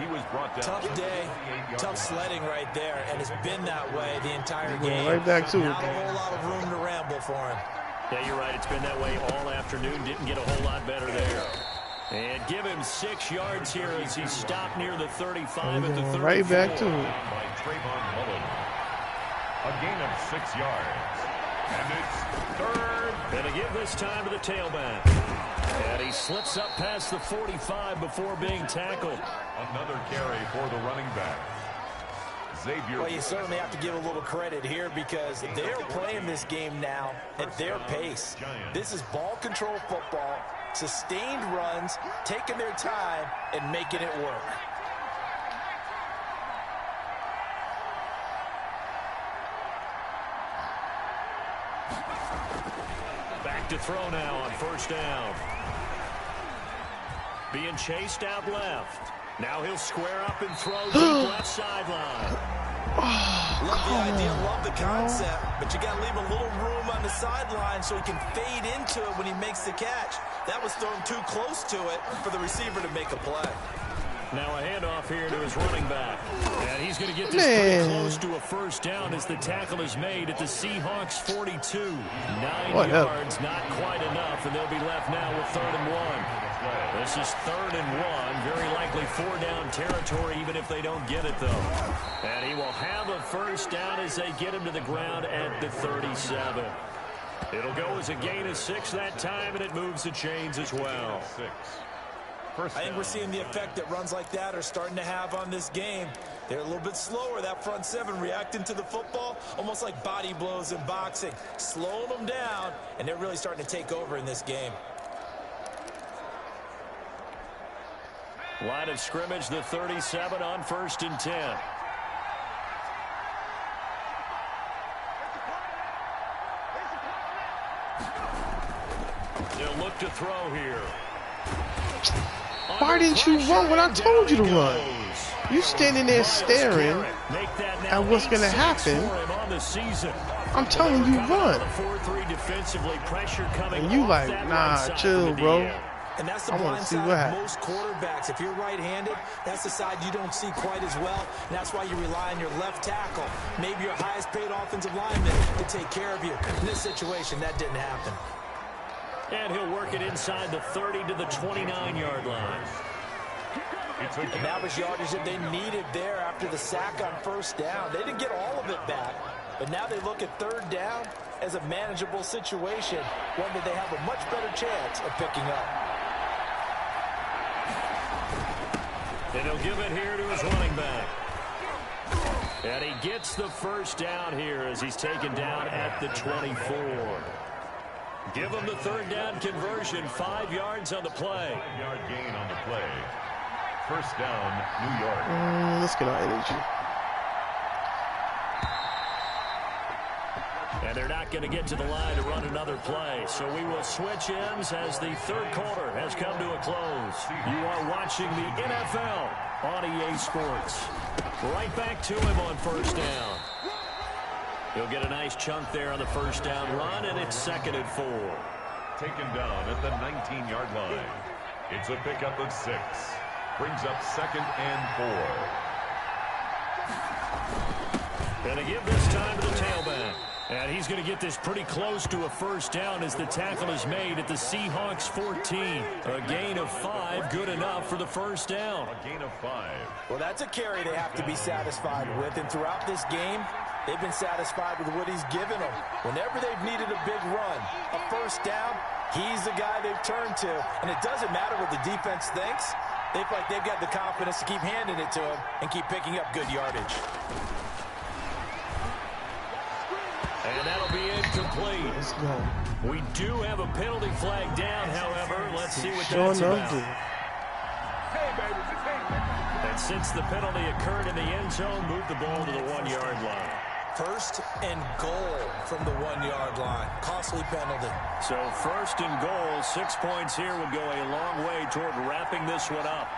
Speaker 2: He was brought down.
Speaker 5: Tough day, tough sledding right there, and it's been that way the entire game.
Speaker 3: Right back to it.
Speaker 5: Not a whole lot of room to ramble for him.
Speaker 4: Yeah, you're right. It's been that way all afternoon. Didn't get a whole lot better there. And give him 6 yards here as he stopped near the 35 at the 34.
Speaker 3: Right back to it.
Speaker 2: A gain of 6 yards. And it's third.
Speaker 4: Gonna give this time to the tailback. And he slips up past the 45 before being tackled.
Speaker 2: Another carry for the running back. Xavier.
Speaker 5: Well, you certainly have to give a little credit here because they're playing this game now at their pace. This is ball control football, sustained runs, taking their time, and making it work.
Speaker 4: Back to throw now on first down. Being chased out left. Now he'll square up and throw deep left sideline.
Speaker 5: Love the idea, love the concept, but you got to leave a little room on the sideline so he can fade into it when he makes the catch. That was thrown too close to it for the receiver to make a play.
Speaker 4: Now a handoff here to his running back. And he's going to get this pretty close to a first down as the tackle is made at the Seahawks 42. 9 yards, not quite enough, and they'll be left now with 3rd and 1. This is 3rd and 1. Very likely 4-down territory, even if they don't get it, though. And he will have a first down as they get him to the ground at the 37. It'll go as a gain of 6 that time, and it moves the chains as well.
Speaker 5: I think we're seeing the effect that runs like that are starting to have on this game. They're a little bit slower, that front 7, reacting to the football, almost like body blows in boxing, slowing them down, and they're really starting to take over in this game.
Speaker 4: Line of scrimmage, the 37 on 1st and 10. They'll look to throw here.
Speaker 3: Why didn't you run when I told you to run? You standing there staring at what's going to happen. I'm telling you, run. And you like, nah, chill, bro.
Speaker 5: And that's the
Speaker 3: I want
Speaker 5: blind
Speaker 3: to see
Speaker 5: side
Speaker 3: what
Speaker 5: of
Speaker 3: happens.
Speaker 5: most quarterbacks. If you're right-handed, that's the side you don't see quite as well. And that's why you rely on your left tackle, maybe your highest-paid offensive lineman, to take care of you. In this situation, that didn't happen.
Speaker 4: And he'll work it inside the 30 to the 29-yard line.
Speaker 5: And that was yardage that they needed there after the sack on first down. They didn't get all of it back, but now they look at 3rd down as a manageable situation, one that they have a much better chance of picking up.
Speaker 4: And he'll give it here to his running back. And he gets the first down here as he's taken down at the 24. Give him the 3rd down conversion, 5 yards on the play.
Speaker 2: 5-yard gain on the play. First down, New York.
Speaker 3: Let's get our energy.
Speaker 4: And they're not going to get to the line to run another play. So we will switch ends as the 3rd quarter has come to a close. You are watching the NFL on EA Sports. Right back to him on first down. He'll get a nice chunk there on the first down run, and it's 2nd and 4.
Speaker 2: Taken down at the 19-yard line. It's a pickup of 6. Brings up 2nd and 4.
Speaker 4: And to give this time to the tailback. And he's going to get this pretty close to a first down as the tackle is made at the Seahawks 14. A gain of 5, good enough for the first down.
Speaker 2: A gain of 5.
Speaker 5: Well, that's a carry they have to be satisfied with. And throughout this game, they've been satisfied with what he's given them. Whenever they've needed a big run, a first down, he's the guy they've turned to. And it doesn't matter what the defense thinks. They feel like they've got the confidence to keep handing it to him and keep picking up good yardage.
Speaker 4: And that'll be incomplete.
Speaker 3: Let's go.
Speaker 4: We do have a penalty flag down, however. Let's see what that's about. And since the penalty occurred in the end zone, move the ball to the 1-yard line.
Speaker 5: 1st and goal from the 1-yard line. Costly penalty.
Speaker 4: So 1st and goal, 6 points here would go a long way toward wrapping this one up.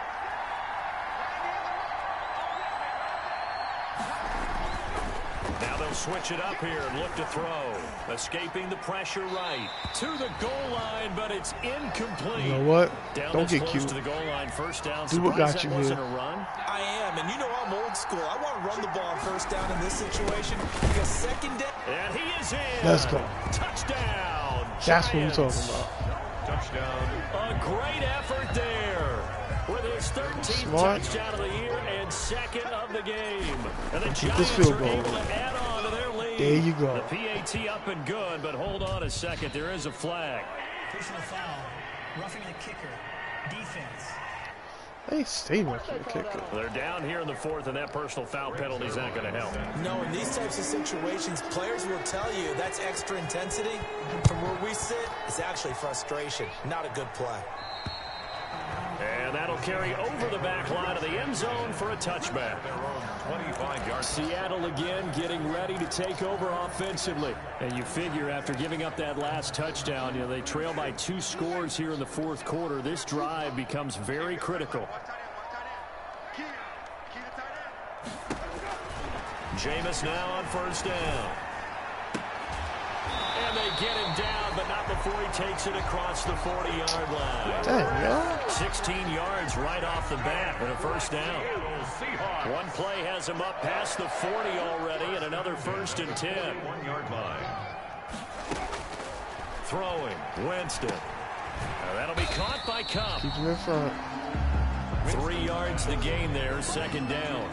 Speaker 4: Now they'll switch it up here and look to throw. Escaping the pressure right to the goal line, but it's incomplete.
Speaker 3: You know what?
Speaker 4: Down
Speaker 3: Don't get
Speaker 4: close
Speaker 3: cute.
Speaker 4: to the goal line, first down.
Speaker 3: Do what got you
Speaker 4: wasn't
Speaker 3: here.
Speaker 4: a run.
Speaker 5: I am, and you know I'm old school. I want to run the ball on first down in this situation because 2nd down.
Speaker 4: And he is in.
Speaker 3: Let's go.
Speaker 4: Touchdown.
Speaker 3: That's what we're
Speaker 4: Giants.
Speaker 3: talking about.
Speaker 2: Touchdown.
Speaker 4: A great effort there. With his 13th
Speaker 3: Smart.
Speaker 4: touchdown of the year and second of the game. And the
Speaker 3: Keep this
Speaker 4: Giants
Speaker 3: field
Speaker 4: are
Speaker 3: goal.
Speaker 4: able to add on to their lead.
Speaker 3: There you go.
Speaker 4: The PAT up and good, but hold on a second. There is a flag.
Speaker 6: Personal foul. Roughing the kicker. Defense.
Speaker 3: They stay roughing the kicker.
Speaker 4: They're down here in the fourth, and that personal foul penalty is not going to help.
Speaker 5: No, in these types of situations, players will tell you that's extra intensity. From where we sit, it's actually frustration. Not a good play.
Speaker 4: And that'll carry over the back line of the end zone for a touchback.
Speaker 2: 25 yards.
Speaker 4: Seattle again getting ready to take over offensively. And you figure after giving up that last touchdown, you know, they trail by 2 scores here in the fourth quarter. This drive becomes very critical. Jameis now on first down. And they get him down, but not before he takes it across the 40-yard line.
Speaker 3: Dang, yo.
Speaker 4: 16 yards right off the bat and a first down. One play has him up past the 40 already and another 1st and 10.
Speaker 2: 1-yard line.
Speaker 4: Throwing, Winston. That'll be caught by Cup.
Speaker 3: Keep him in front.
Speaker 4: 3 yards the gain there, second down.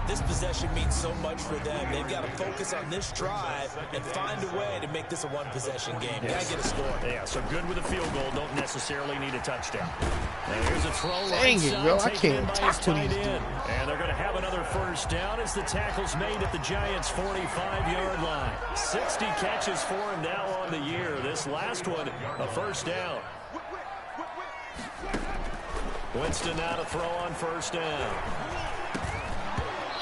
Speaker 5: This possession means so much for them. They've got to focus on this drive and find a way to make this a one-possession game. Got to get a score.
Speaker 4: Yeah, so good with a field goal. Don't necessarily need a touchdown. And here's a throw.
Speaker 3: Dang it, yo. I can't tackle these dudes.
Speaker 4: And they're going to have another first down as the tackle's made at the Giants' 45-yard line. 60 catches for him now on the year. This last one, a first down. Winston now to throw on first down.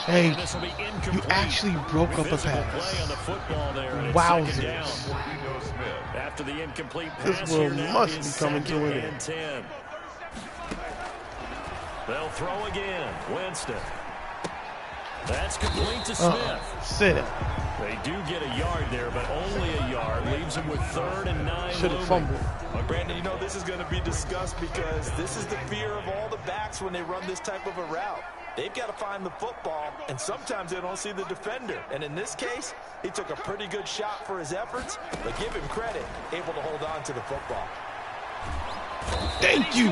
Speaker 3: Hey,
Speaker 4: This will be
Speaker 3: you
Speaker 4: incomplete.
Speaker 3: actually broke up a
Speaker 4: Physical
Speaker 3: pass.
Speaker 4: play on the football there, and it's
Speaker 3: Wowzers.
Speaker 4: second down. After the incomplete
Speaker 3: This
Speaker 4: pass
Speaker 3: world
Speaker 4: here now
Speaker 3: must
Speaker 4: is
Speaker 3: be coming to an
Speaker 4: 2nd
Speaker 3: end.
Speaker 4: and 10. They'll throw again. Winston. That's complete to Smith.
Speaker 3: Sit.
Speaker 4: They do get a yard there, but only a yard. Leaves them with 3rd and 9.
Speaker 3: Should have fumbled.
Speaker 5: Well, Brandon, you know this is going to be discussed because this is the fear of all the backs when they run this type of a route. They've got to find the football, and sometimes they don't see the defender. And in this case, he took a pretty good shot for his efforts, but give him credit, able to hold on to the football.
Speaker 3: Thank you.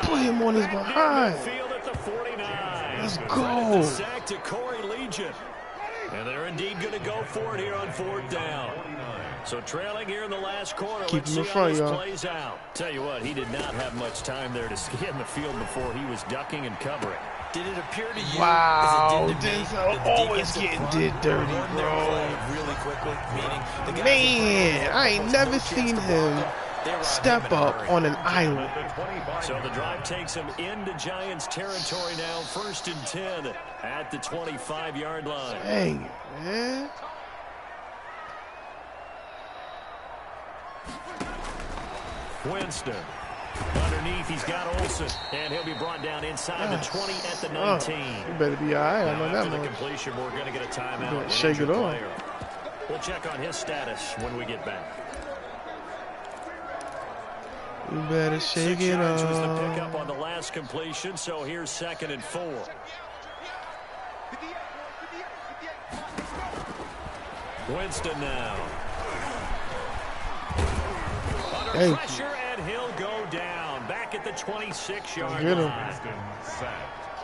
Speaker 3: Put him on his behind.
Speaker 4: Field at the 49.
Speaker 3: Let's
Speaker 4: Credit
Speaker 3: go.
Speaker 4: the sack to Corey Legion. And they're indeed going to go for it here on 4th down. So trailing here in the last quarter.
Speaker 3: Keep
Speaker 4: Let's
Speaker 3: him in
Speaker 4: see
Speaker 3: front,
Speaker 4: how this
Speaker 3: y'all.
Speaker 4: plays out. Tell you what, he did not have much time there to scan the field before he was ducking and covering.
Speaker 5: Did it appear to you
Speaker 3: Wow,
Speaker 5: as it did to me,
Speaker 3: Denzel
Speaker 5: that the
Speaker 3: always
Speaker 5: defensive
Speaker 3: getting
Speaker 5: front
Speaker 3: did dirty,
Speaker 5: learned their
Speaker 3: bro.
Speaker 5: play really quickly, meaning the guys
Speaker 3: Man, I ain't never
Speaker 5: no chance
Speaker 3: seen
Speaker 5: to block
Speaker 3: him
Speaker 5: them. They were on
Speaker 3: step
Speaker 5: him in a
Speaker 3: up
Speaker 5: hurry.
Speaker 3: on an island.
Speaker 4: So the drive takes him into Giants territory now. 1st and 10 at the 25-yard line.
Speaker 3: Dang it, man.
Speaker 4: Winston. Underneath, he's got Olsen, and he'll be brought down inside the 20 at the 19.
Speaker 3: You better be all right. I know
Speaker 4: After
Speaker 3: that
Speaker 4: the
Speaker 3: much.
Speaker 4: completion, we're going to get a timeout.
Speaker 3: better
Speaker 4: An
Speaker 3: shake it
Speaker 4: injured
Speaker 3: off.
Speaker 4: player. We'll check on his status when we get back.
Speaker 3: You better
Speaker 4: 6
Speaker 3: shake it
Speaker 4: yards was the pickup
Speaker 3: off.
Speaker 4: on the last completion, so here's 2nd and 4. Winston now. Under
Speaker 3: Thank you.
Speaker 4: pressure, and he'll go down. Back at the 26-yard
Speaker 3: Get him.
Speaker 4: line.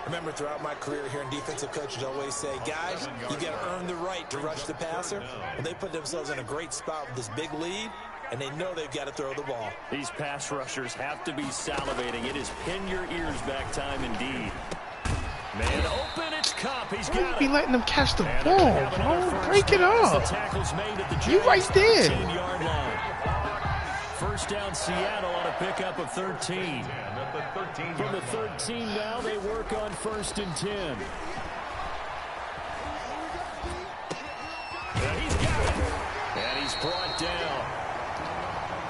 Speaker 5: Remember, throughout my career here, defensive coaches always say, guys, you got to earn the right to rush the passer. Well, they put themselves in a great spot with this big lead, and they know they've got to throw the ball.
Speaker 4: These pass rushers have to be salivating. It is pin your ears back time indeed. Man open, it's Cup. He's
Speaker 3: Why you
Speaker 4: got
Speaker 3: be
Speaker 4: it.
Speaker 3: letting them catch the
Speaker 4: And they're gonna
Speaker 3: ball,
Speaker 4: have another
Speaker 3: bro?
Speaker 4: first
Speaker 3: Break it
Speaker 4: down as
Speaker 3: up.
Speaker 4: The tackle's made at the
Speaker 3: You right
Speaker 4: Giants'
Speaker 3: there.
Speaker 4: 13-yard line. First down, Seattle on a pickup of 13. From the 13 now, they work on 1st and 10. And he's got it. And he's brought down.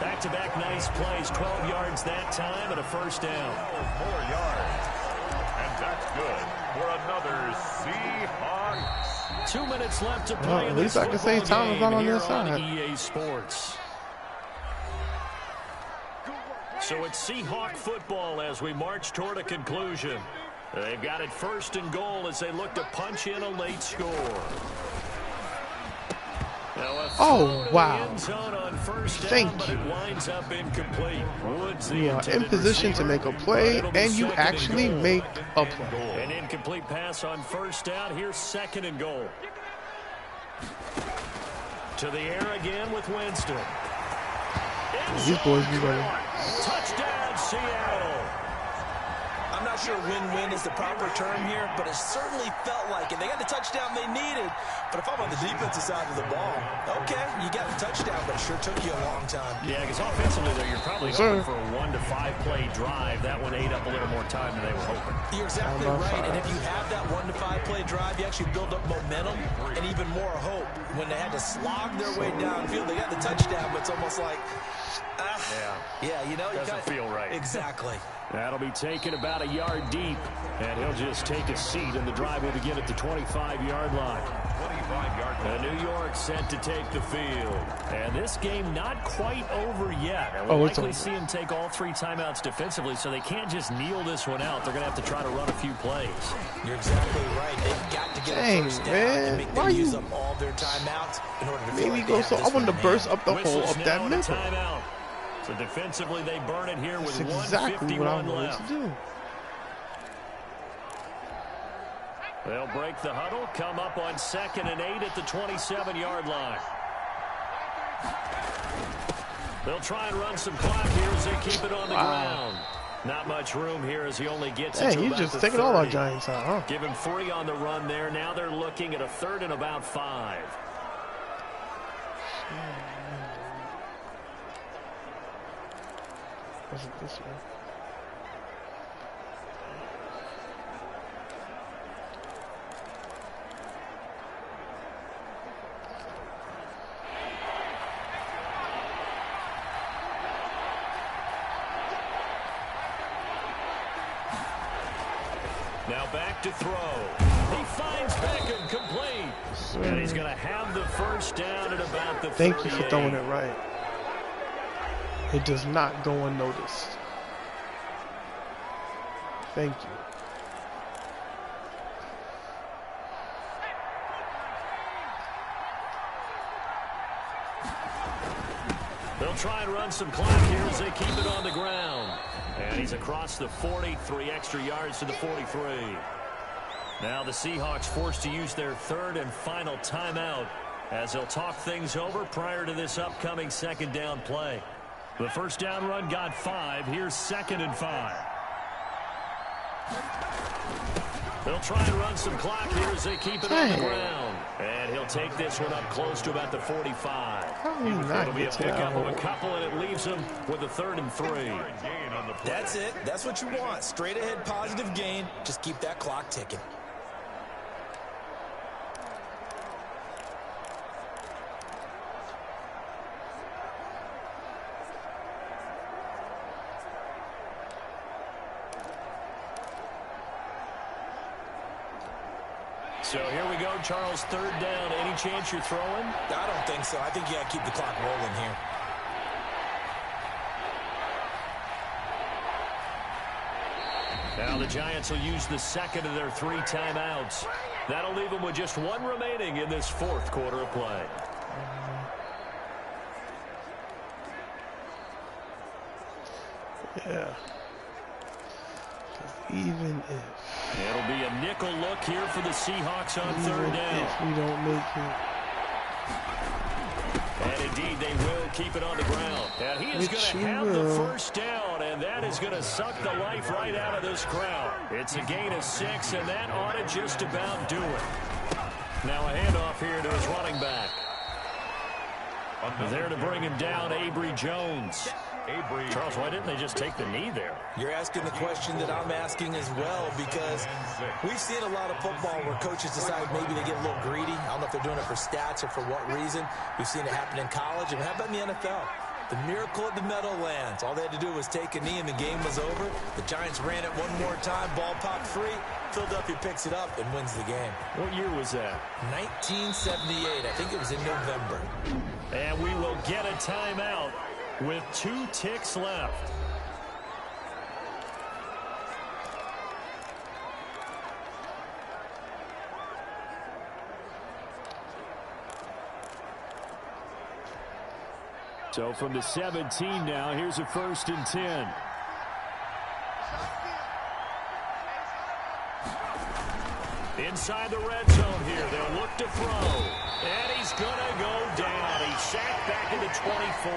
Speaker 4: Back-to-back nice plays, 12 yards that time, and a first down.
Speaker 2: 4 yards. And that's good for another Seahawks.
Speaker 4: 2 minutes left to play
Speaker 3: Well,
Speaker 4: in
Speaker 3: at
Speaker 4: this
Speaker 3: least I can say
Speaker 4: football
Speaker 3: Tom is not
Speaker 4: game
Speaker 3: on
Speaker 4: here
Speaker 3: their side.
Speaker 4: EA Sports. So it's Seahawk football as we march toward a conclusion. They've got it 1st and goal as they look to punch in a late score.
Speaker 3: Oh, wow. Thank you. You are in position to make a play, and you actually make a play.
Speaker 4: An incomplete pass on first down. Here's 2nd and goal. To the air again with Winston.
Speaker 3: These boys be running.
Speaker 4: Touchdown, Seattle.
Speaker 5: I'm not sure win-win is the proper term here, but it certainly felt like it. They got the touchdown they needed. But if I'm on the defensive side of the ball, okay, you got the touchdown, but it sure took you a long time.
Speaker 4: Yeah, because offensively, though, you're probably hoping for a 1 to 5 play drive. That one ate up a little more time than they were hoping.
Speaker 5: You're exactly right, and if you have that 1 to 5 play drive, you actually build up momentum and even more hope. When they had to slog their way downfield, they got the touchdown, but it's almost like, yeah, you know,
Speaker 4: doesn't feel right.
Speaker 5: Exactly.
Speaker 4: That'll be taken about a yard deep, and he'll just take a seat, and the drive will begin at the 25-yard line. 25-yard line. New York set to take the field. And this game not quite over yet. And we'll likely see him take all 3 timeouts defensively, so they can't just kneel this one out. They're going to have to try to run a few plays.
Speaker 5: You're exactly right. They've got to get a first down and make them use up all their timeouts in order to
Speaker 3: maybe go so I want to burst up the hole up that middle.
Speaker 4: Timeout. So defensively, they burn it here with
Speaker 3: exactly
Speaker 4: 151
Speaker 3: what I
Speaker 4: left.
Speaker 3: wanted to do.
Speaker 4: They'll break the huddle, come up on 2nd and 8 at the 27-yard line. They'll try and run some clock here as they keep it on the ground. Not much room here as he only gets it to
Speaker 3: he's
Speaker 4: about
Speaker 3: just
Speaker 4: the
Speaker 3: taking
Speaker 4: 30.
Speaker 3: all our Giants out, huh?
Speaker 4: Give him 3 on the run there. Now they're looking at a 3rd and about 5.
Speaker 3: Was it this way?
Speaker 4: Now back to throw. He finds Beckham complete. And he's going to have the first down at about the 38.
Speaker 3: Thank you for throwing it right. It does not go unnoticed. Thank you.
Speaker 4: They'll try and run some clock here as they keep it on the ground. And he's across the 40, 3 extra yards to the 43. Now the Seahawks forced to use their 3rd and final timeout as they'll talk things over prior to this upcoming 2nd down play. The first down run got 5. Here's 2nd and 5. They'll try and run some clock here as they keep it on the ground. And he'll take this one up close to about the 45. It'll be a pickup of a couple, and it leaves him with a 3rd and 3.
Speaker 5: That's it. That's what you want. Straight ahead, positive gain. Just keep that clock ticking.
Speaker 4: So here we go, Charles, 3rd down. Any chance you're throwing?
Speaker 5: I don't think so. I think you got to keep the clock rolling here.
Speaker 4: Now the Giants will use the 2nd of their 3 timeouts. That'll leave them with just 1 remaining in this 4th quarter of play.
Speaker 3: Yeah. Even if.
Speaker 4: It'll be a nickel look here for the Seahawks on 3rd down.
Speaker 3: If we don't make it.
Speaker 4: And indeed, they will keep it on the ground. And he is going to have the first down, and that is going to suck the life right out of this crowd. It's a gain of 6, and that ought to just about do it. Now a handoff here to his running back. There to bring him down, Avery Jones. Charles, why didn't they just take the knee there?
Speaker 5: You're asking the question that I'm asking as well, because we've seen a lot of football where coaches decide maybe they get a little greedy. I don't know if they're doing it for stats or for what reason. We've seen it happen in college, and how about in the NFL? The miracle at the Meadowlands. All they had to do was take a knee, and the game was over. The Giants ran it one more time. Ball popped free. Philadelphia picks it up and wins the game.
Speaker 4: What year was that?
Speaker 5: 1978. I think it was in November.
Speaker 4: And we will get a timeout with 2 ticks left. So from the 17 now, here's a 1st and 10. Inside the red zone here, they'll look to throw. And he's going to go down. He's sacked back into 24.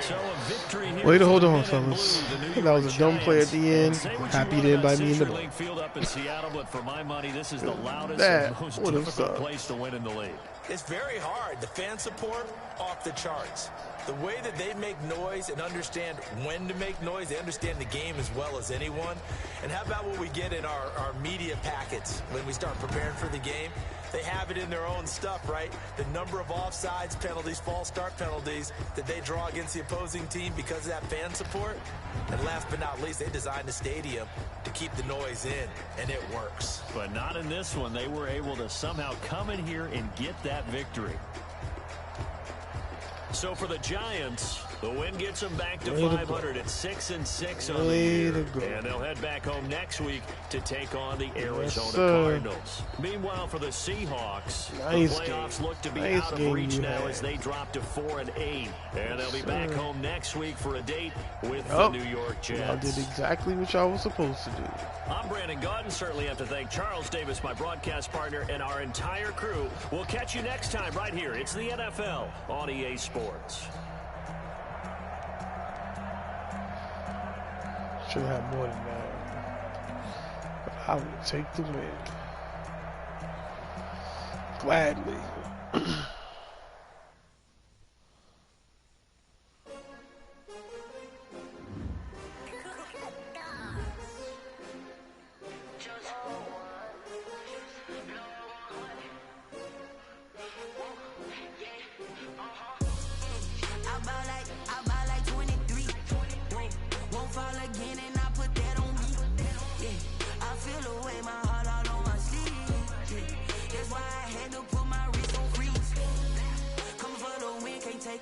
Speaker 4: So a victory here.
Speaker 3: Way to hold on, fellas. That was a dumb play at the end. Happy to invite me in the book.
Speaker 4: Field up in Seattle, but for my money, this is the loudest
Speaker 3: and
Speaker 4: most
Speaker 3: would have
Speaker 4: difficult
Speaker 3: sucked.
Speaker 4: place to win in the league.
Speaker 5: It's very hard. The fan support off the charts. The way that they make noise and understand when to make noise, they understand the game as well as anyone. And how about what we get in our media packets when we start preparing for the game? They have it in their own stuff, right? The number of offsides penalties, false start penalties that they draw against the opposing team because of that fan support. And last but not least, they designed the stadium to keep the noise in, and it works.
Speaker 4: But not in this one. They were able to somehow come in here and get that victory. So for the Giants, the win gets them back to 500 at 6-6 on the year. And they'll head back home next week to take on the Arizona Cardinals. Meanwhile, for the Seahawks, the playoffs look to be out of reach now as they drop to 4-8. And they'll be back home next week for a date with the New York Jets.
Speaker 3: Y'all did exactly what y'all was supposed to do.
Speaker 4: I'm Brandon Gaudin. Certainly have to thank Charles Davis, my broadcast partner, and our entire crew. We'll catch you next time right here. It's the NFL on EA Sports.
Speaker 3: Should have more than that. But I will take the win. Gladly.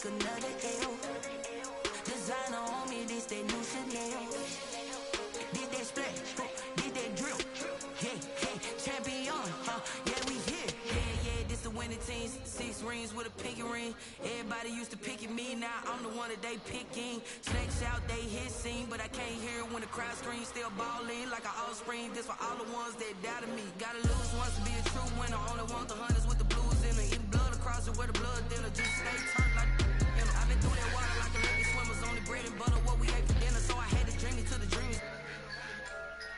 Speaker 1: Another L. Designer on me, this that new Chanel. Did that splash, did that drill. Yeah, champion, yeah, we here. Yeah, this the winning teams. 6 rings with a pinky ring. Everybody used to pick at me, now I'm the one that they picking. Snakes out, they hit scene, but I can't hear it when the crowd screams. Still balling like an offspring. This for all the ones that doubted me. Gotta lose once to be a true winner. Only want the hunters with the blues in the eating blood across it where the blood dinner just stay